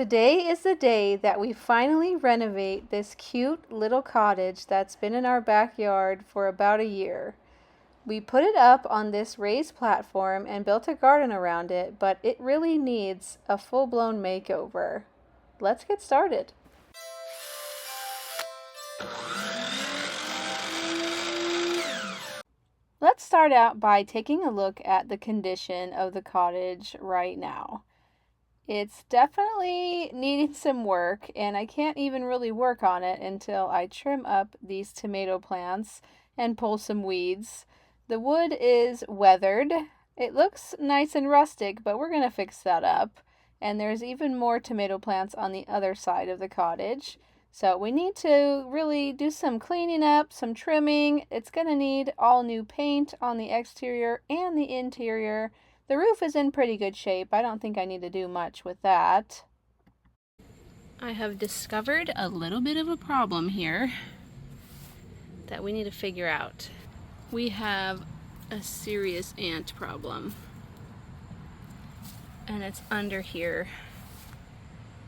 Today is the day that we finally renovate this cute little cottage that's been in our backyard for about a year. We put it up on this raised platform and built a garden around it, but it really needs a full-blown makeover. Let's get started. Let's start out by taking a look at the condition of the cottage right now. It's definitely needing some work, and I can't even really work on it until I trim up these tomato plants and pull some weeds. The wood is weathered. It looks nice and rustic, but we're going to fix that up. And there's even more tomato plants on the other side of the cottage. So we need to really do some cleaning up, some trimming. It's going to need all new paint on the exterior and the interior. The roof is in pretty good shape. I don't think I need to do much with that. I have discovered a little bit of a problem here that we need to figure out. We have a serious ant problem, and it's under here.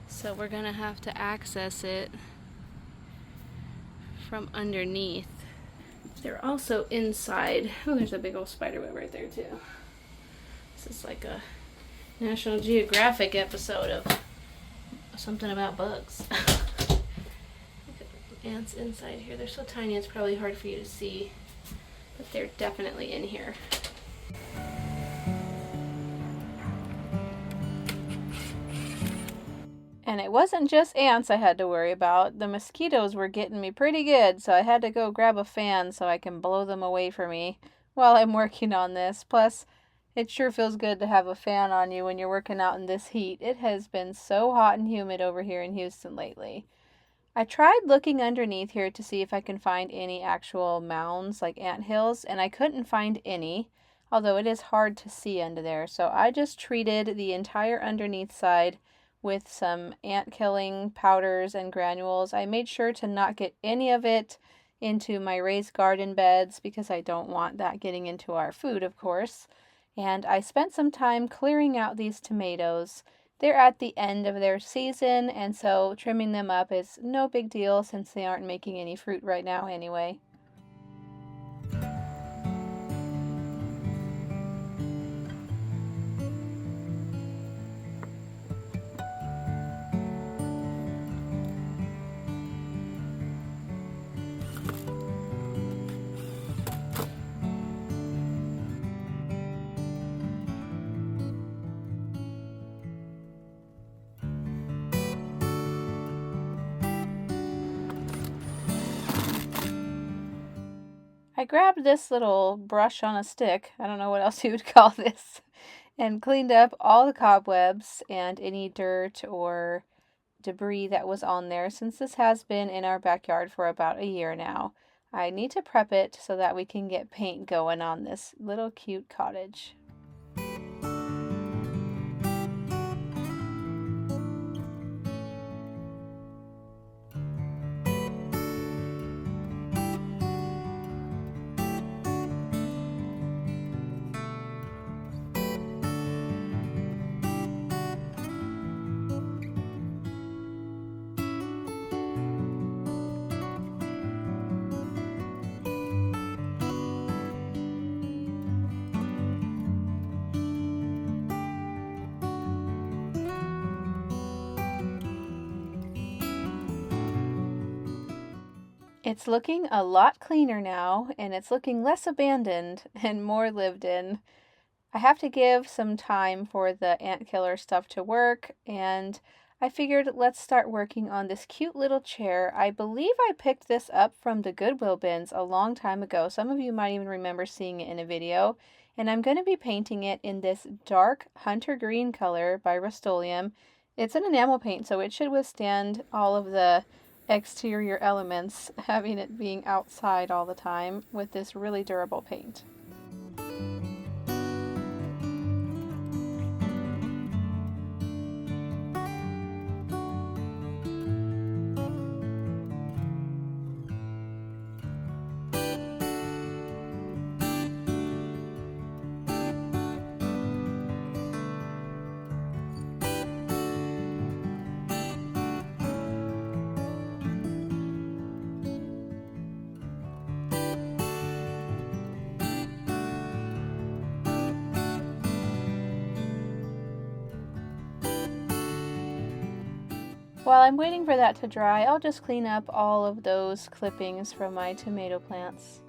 So we're gonna have to access it from underneath. They're also inside. Oh, there's a big old spider web right there too. This is like a National Geographic episode of something about bugs. Look at the ants inside here. They're so tiny it's probably hard for you to see, but they're definitely in here. And it wasn't just ants I had to worry about. The mosquitoes were getting me pretty good, so I had to go grab a fan so I can blow them away from me while I'm working on this. Plus, it sure feels good to have a fan on you when you're working out in this heat. It has been so hot and humid over here in Houston lately. I tried looking underneath here to see if I can find any actual mounds like ant hills, and I couldn't find any, although it is hard to see under there. So I just treated the entire underneath side with some ant killing powders and granules. I made sure to not get any of it into my raised garden beds because I don't want that getting into our food, of course. And I spent some time clearing out these tomatoes. They're at the end of their season, and so trimming them up is no big deal since they aren't making any fruit right now anyway. I grabbed this little brush on a stick, I don't know what else you would call this, and cleaned up all the cobwebs and any dirt or debris that was on there since this has been in our backyard for about a year now. I need to prep it so that we can get paint going on this little cute cottage. It's looking a lot cleaner now, and it's looking less abandoned and more lived in. I have to give some time for the ant killer stuff to work, and I figured let's start working on this cute little chair. I believe I picked this up from the Goodwill bins a long time ago. Some of you might even remember seeing it in a video. And I'm going to be painting it in this dark hunter green color by Rust-Oleum. It's an enamel paint, so it should withstand all of the exterior elements, having it being outside all the time with this really durable paint. While I'm waiting for that to dry, I'll just clean up all of those clippings from my tomato plants.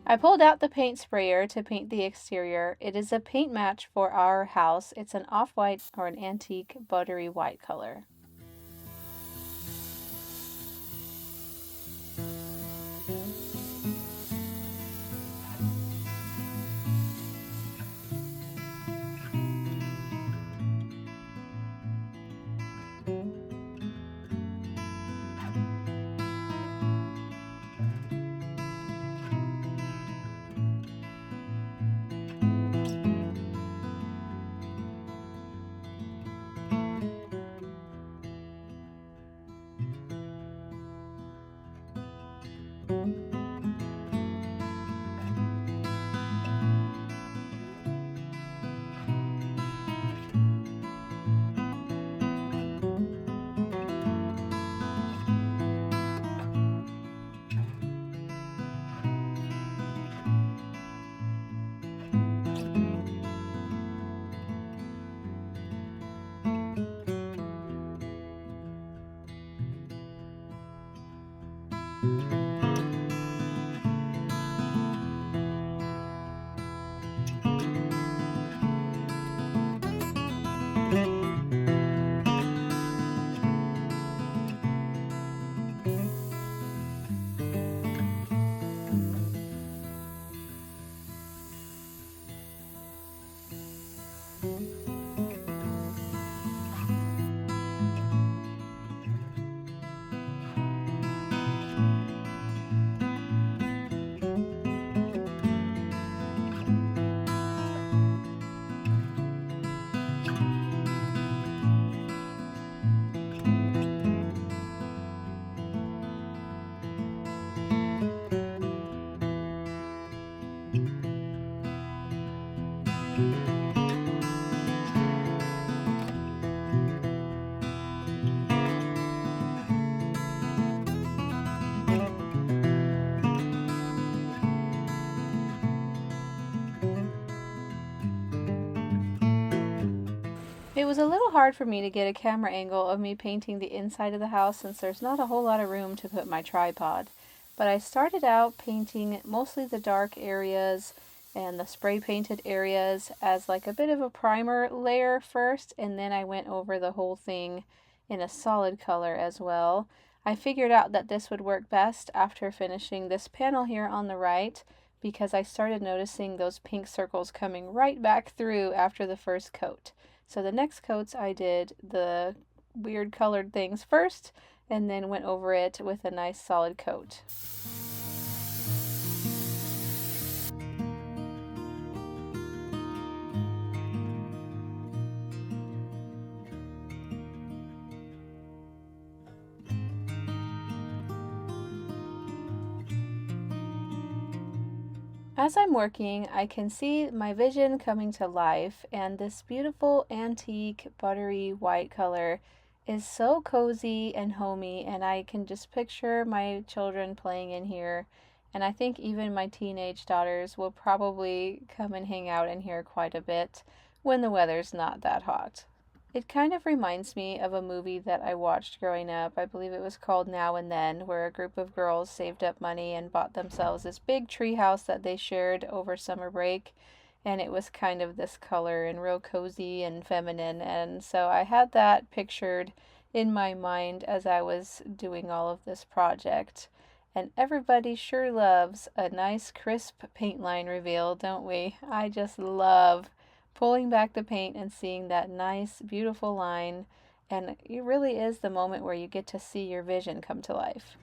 I pulled out the paint sprayer to paint the exterior. It is a paint match for our house. It's an off-white or an antique buttery white color. It was a little hard for me to get a camera angle of me painting the inside of the house since there's not a whole lot of room to put my tripod. But I started out painting mostly the dark areas and the spray painted areas as like a bit of a primer layer first, and then I went over the whole thing in a solid color as well. I figured out that this would work best after finishing this panel here on the right because I started noticing those pink circles coming right back through after the first coat. So the next coats I did the weird colored things first and then went over it with a nice solid coat. As I'm working, I can see my vision coming to life, and this beautiful antique buttery white color is so cozy and homey, and I can just picture my children playing in here, and I think even my teenage daughters will probably come and hang out in here quite a bit when the weather's not that hot. It kind of reminds me of a movie that I watched growing up. I believe it was called Now and Then, where a group of girls saved up money and bought themselves this big tree house that they shared over summer break. And it was kind of this color and real cozy and feminine. And so I had that pictured in my mind as I was doing all of this project. And everybody sure loves a nice crisp paint line reveal, don't we? I just love pulling back the paint and seeing that nice, beautiful line. And it really is the moment where you get to see your vision come to life.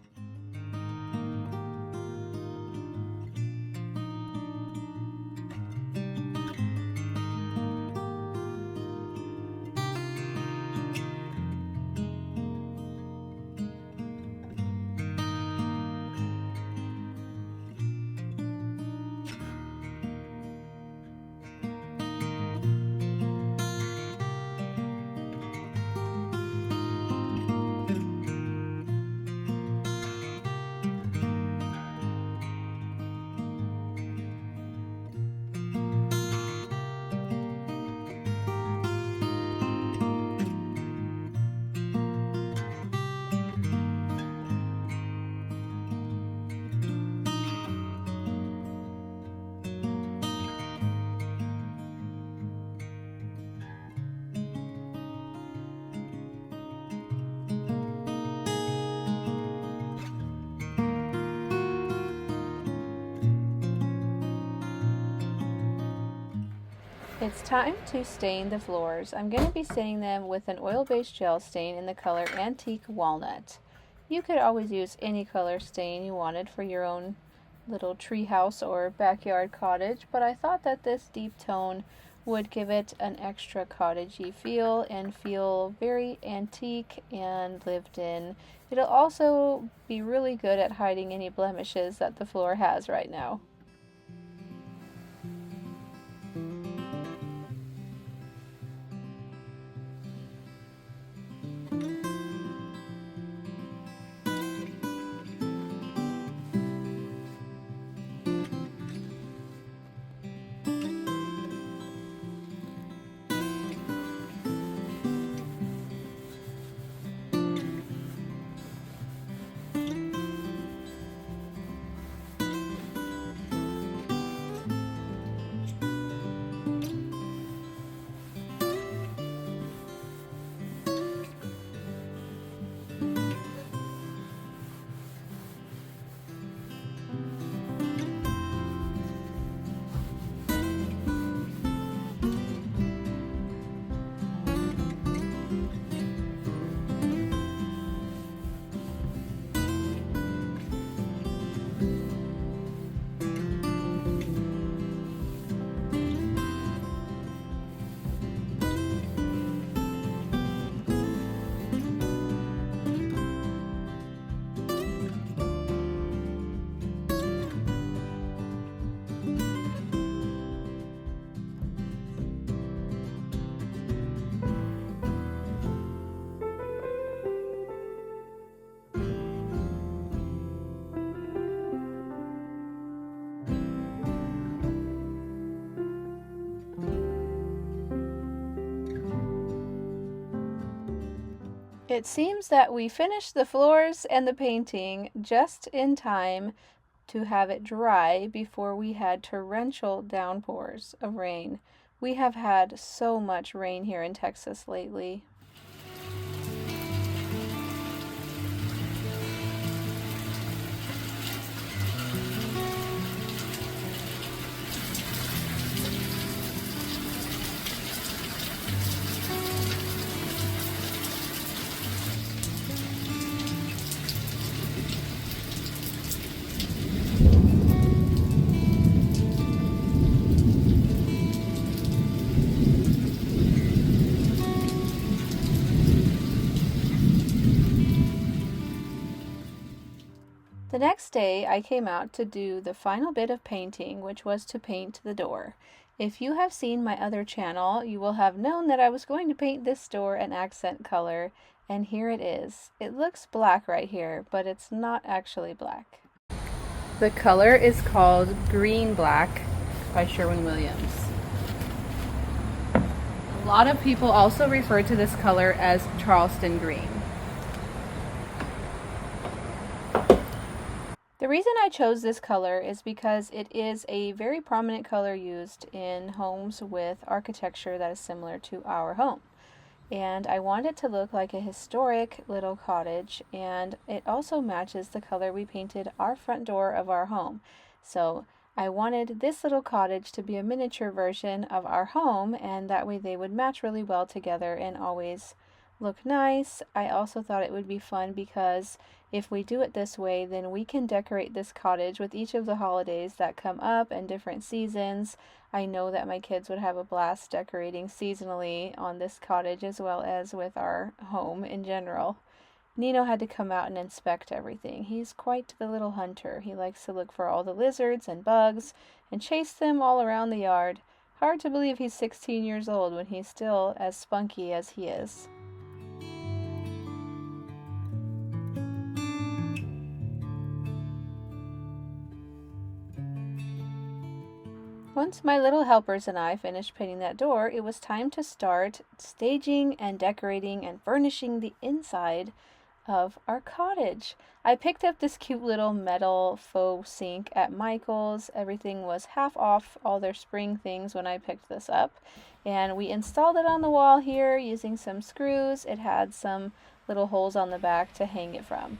It's time to stain the floors. I'm going to be staining them with an oil-based gel stain in the color Antique Walnut. You could always use any color stain you wanted for your own little treehouse or backyard cottage, but I thought that this deep tone would give it an extra cottagey feel and feel very antique and lived in. It'll also be really good at hiding any blemishes that the floor has right now. It seems that we finished the floors and the painting just in time to have it dry before we had torrential downpours of rain. We have had so much rain here in Texas lately. The next day, I came out to do the final bit of painting, which was to paint the door. If you have seen my other channel, you will have known that I was going to paint this door an accent color, and here it is. It looks black right here, but it's not actually black. The color is called Green Black by Sherwin-Williams. A lot of people also refer to this color as Charleston green. The reason I chose this color is because it is a very prominent color used in homes with architecture that is similar to our home. And I want it to look like a historic little cottage, and it also matches the color we painted our front door of our home. So I wanted this little cottage to be a miniature version of our home, and that way they would match really well together and always look nice. I also thought it would be fun because if we do it this way, then we can decorate this cottage with each of the holidays that come up and different seasons. I know that my kids would have a blast decorating seasonally on this cottage as well as with our home in general. Nino had to come out and inspect everything. He's quite the little hunter. He likes to look for all the lizards and bugs and chase them all around the yard. Hard to believe he's 16 years old when he's still as spunky as he is. Once my little helpers and I finished painting that door, it was time to start staging and decorating and furnishing the inside of our cottage. I picked up this cute little metal faux sink at Michael's. Everything was half off all their spring things when I picked this up. And we installed it on the wall here using some screws. It had some little holes on the back to hang it from.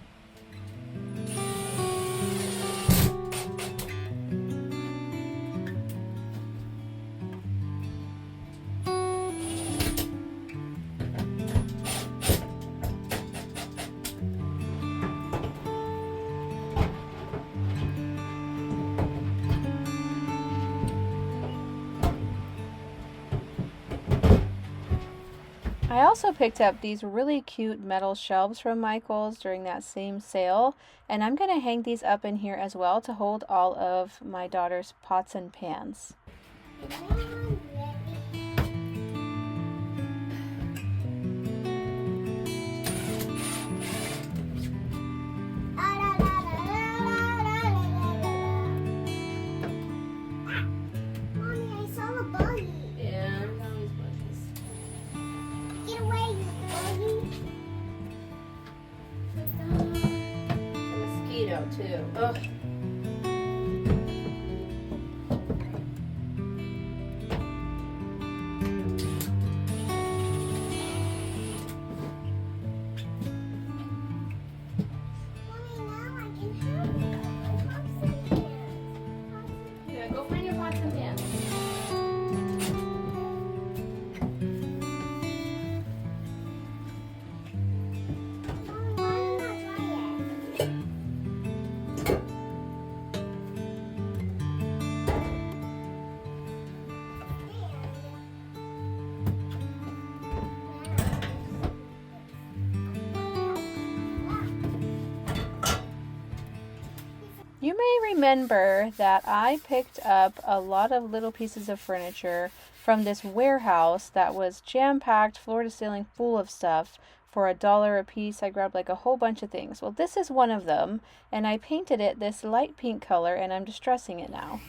I also picked up these really cute metal shelves from Michael's during that same sale, and I'm going to hang these up in here as well to hold all of my daughter's pots and pans. Too. Ugh. Yeah, go find your pots and pans. You may remember that I picked up a lot of little pieces of furniture from this warehouse that was jam-packed, floor to ceiling, full of stuff for $1 a piece. I grabbed like a whole bunch of things. Well, this is one of them, and I painted it this light pink color, and I'm distressing it now.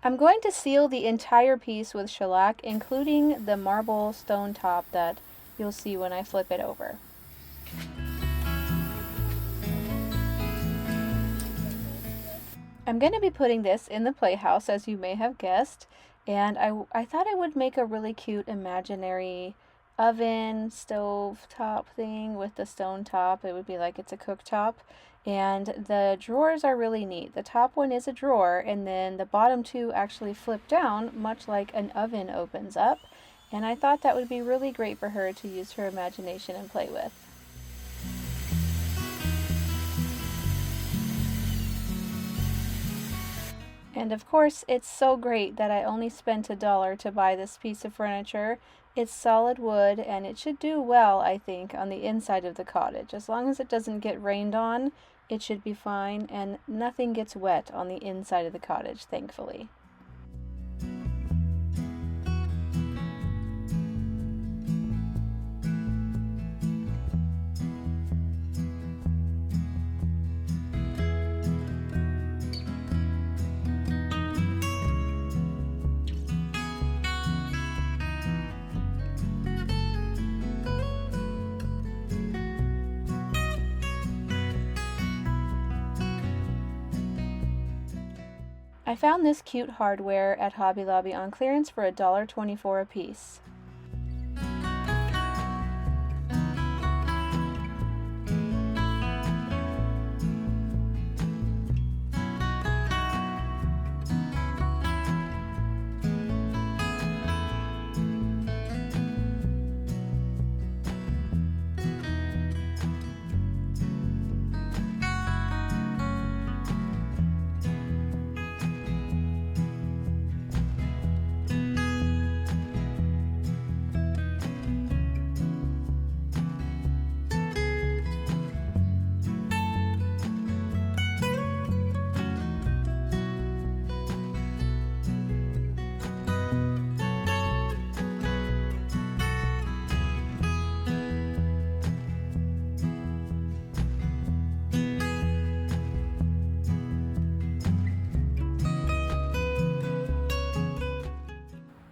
I'm going to seal the entire piece with shellac, including the marble stone top that you'll see when I flip it over. I'm going to be putting this in the playhouse, as you may have guessed, and I thought I would make a really cute imaginary oven stove top thing with the stone top. It would be like it's a cooktop. And the drawers are really neat. The top one is a drawer, and then the bottom two actually flip down, much like an oven opens up. And I thought that would be really great for her to use her imagination and play with. And of course, it's so great that I only spent $1 to buy this piece of furniture. It's solid wood, and it should do well, I think, on the inside of the cottage. As long as it doesn't get rained on, it should be fine, and nothing gets wet on the inside of the cottage, thankfully. I found this cute hardware at Hobby Lobby on clearance for $1.24 a piece.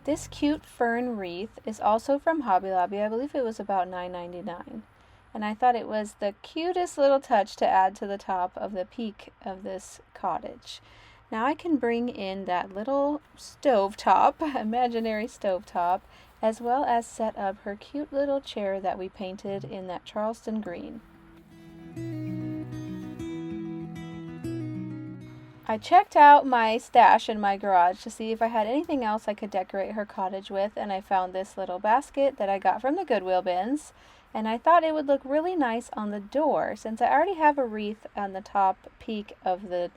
This cute fern wreath is also from Hobby Lobby. I believe it was about $9.99. And I thought it was the cutest little touch to add to the top of the peak of this cottage. Now I can bring in that little stove top, imaginary stove top, as well as set up her cute little chair that we painted in that Charleston green. I checked out my stash in my garage to see if I had anything else I could decorate her cottage with, and I found this little basket that I got from the Goodwill bins, and I thought it would look really nice on the door since I already have a wreath on the top peak of the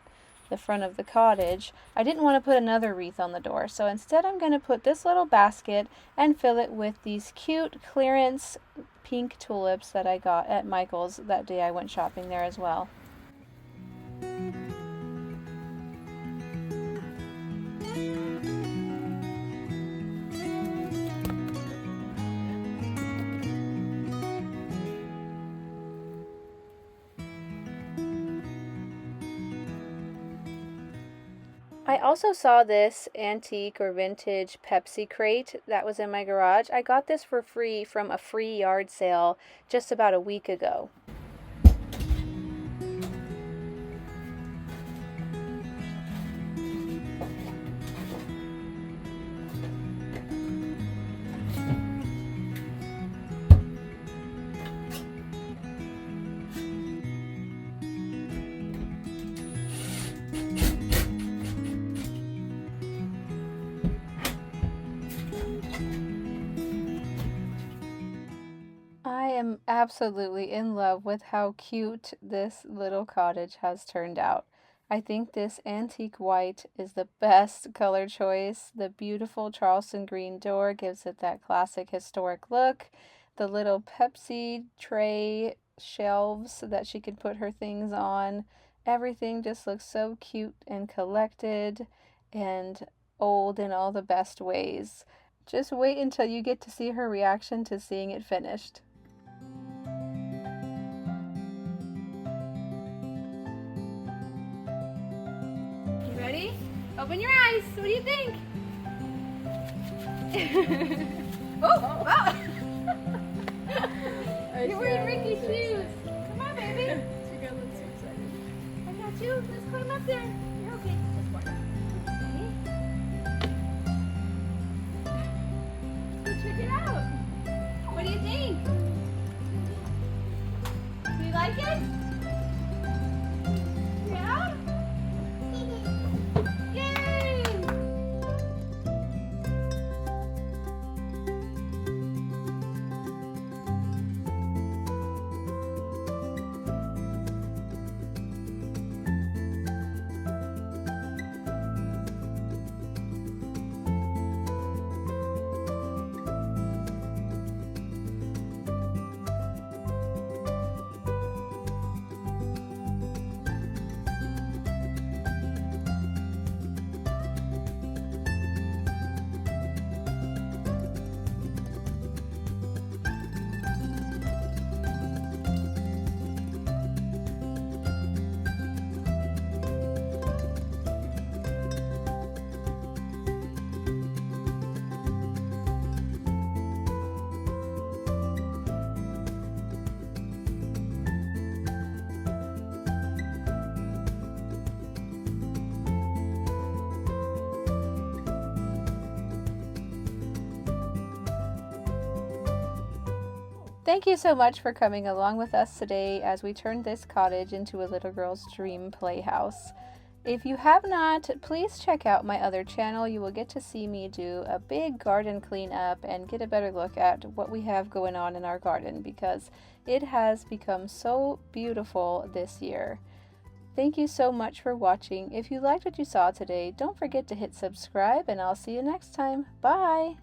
the front of the cottage, I didn't want to put another wreath on the door. So instead I'm going to put this little basket and fill it with these cute clearance pink tulips that I got at Michael's that day I went shopping there as well. I also saw this antique or vintage Pepsi crate that was in my garage. I got this for free from a free yard sale just about a week ago. I am absolutely in love with how cute this little cottage has turned out. I think this antique white is the best color choice. The beautiful Charleston green door gives it that classic historic look. The little Pepsi tray shelves that she can put her things on. Everything just looks so cute and collected and old in all the best ways. Just wait until you get to see her reaction to seeing it finished. Ready? Open your eyes. What do you think? Oh! Oh. You're wearing Ricky's shoes. Come on, baby. She got a little too excited. I got you. Let's climb up there. You're okay. Ready? Let's go check it out. What do you think? Do you like it? Yeah? Yay! Thank you so much for coming along with us today as we turned this cottage into a little girl's dream playhouse. If you have not, please check out my other channel. You will get to see me do a big garden cleanup and get a better look at what we have going on in our garden because it has become so beautiful this year. Thank you so much for watching. If you liked what you saw today, don't forget to hit subscribe and I'll see you next time. Bye!